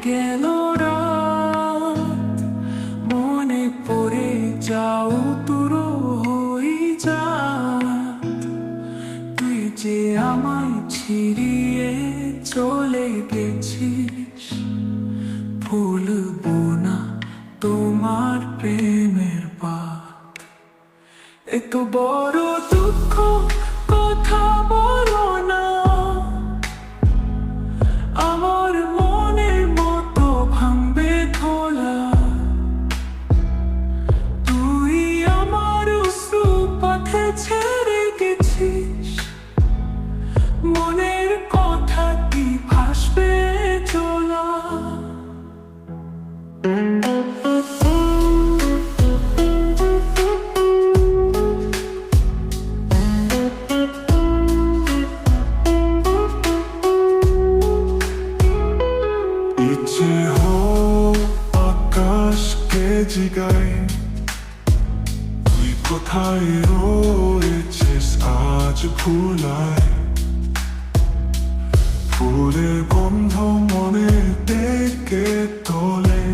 গেল রাত, মনে পড়ে যাও তোর হই যা, তুই যে আমায় ছিড়িয়ে চলে গেছিস, ভুলবো না তোমার প্রেমের বাত। এত বড় দুঃখ কথা বলো না, আমার মনের মতো ভাঙবে ধোলা। তুই আমার অশ্রু পথে ছেড়ে গেছিস, মনের কথা কি ভাসবে চলা। ইচ্ছে হোক আকাশকে জিগাই, তুই কোথায় রয়েছিস আজ ভুলায়। ফুলের গন্ধ মনে ডেকে তোলে,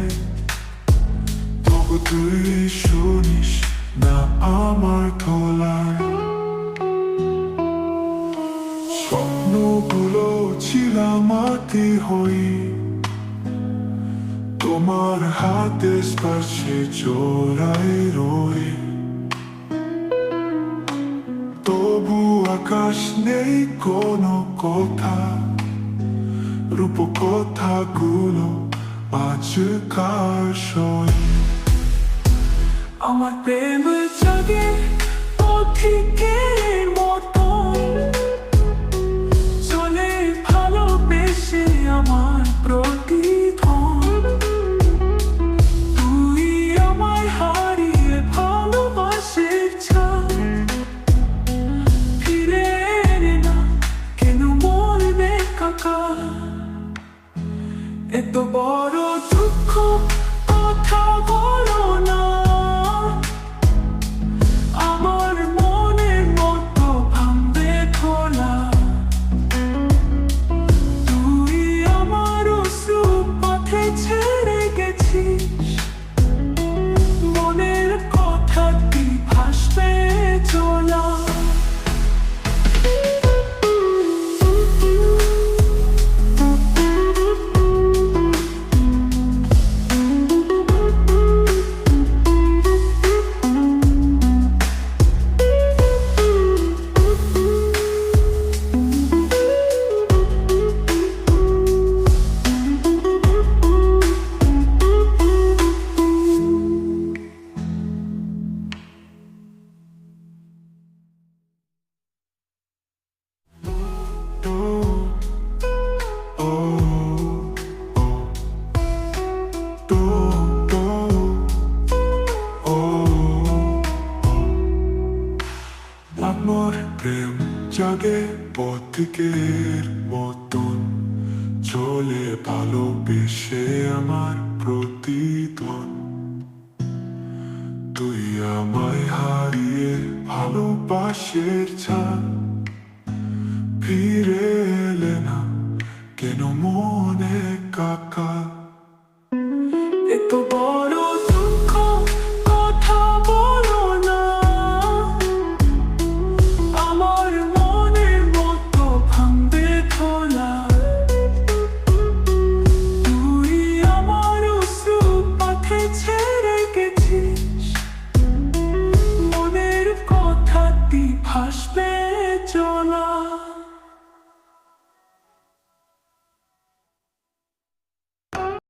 তবু তুই শুনিস না আমার তোলায়। স্বপ্নগুলো ছিলাম মাটি হই, তোমার হাতে স্পর্শে জোড়ায় রই। তবু আকাশ নেই কোনো কথা, রূপকথাগুলো আজ কার সই। আমার প্রেম জাগে পথিকের মতো, চলে ভালোবেসে আমার প্রতিধন। তুই আমায় হারিয়ে ভালোবাসির ছাপ, ফিরে এলে না কেন মরবে কাকা। এত বড় দুঃখ কথা বলো না, আমার মনের মতো ভাঙবে খোলা। তুই আমার অশ্রু পথে ছেড়ে গেছিস, মনের কথা কি ভাসবে চলা। আমার প্রেম জাগে পথিকের মতন, চলে ভালোবেসে আমার প্রতিধন। তুই আমায় হারিয়ে ভালোবাসের ছাপ, ফিরে এলে না কেন মনে কাকা।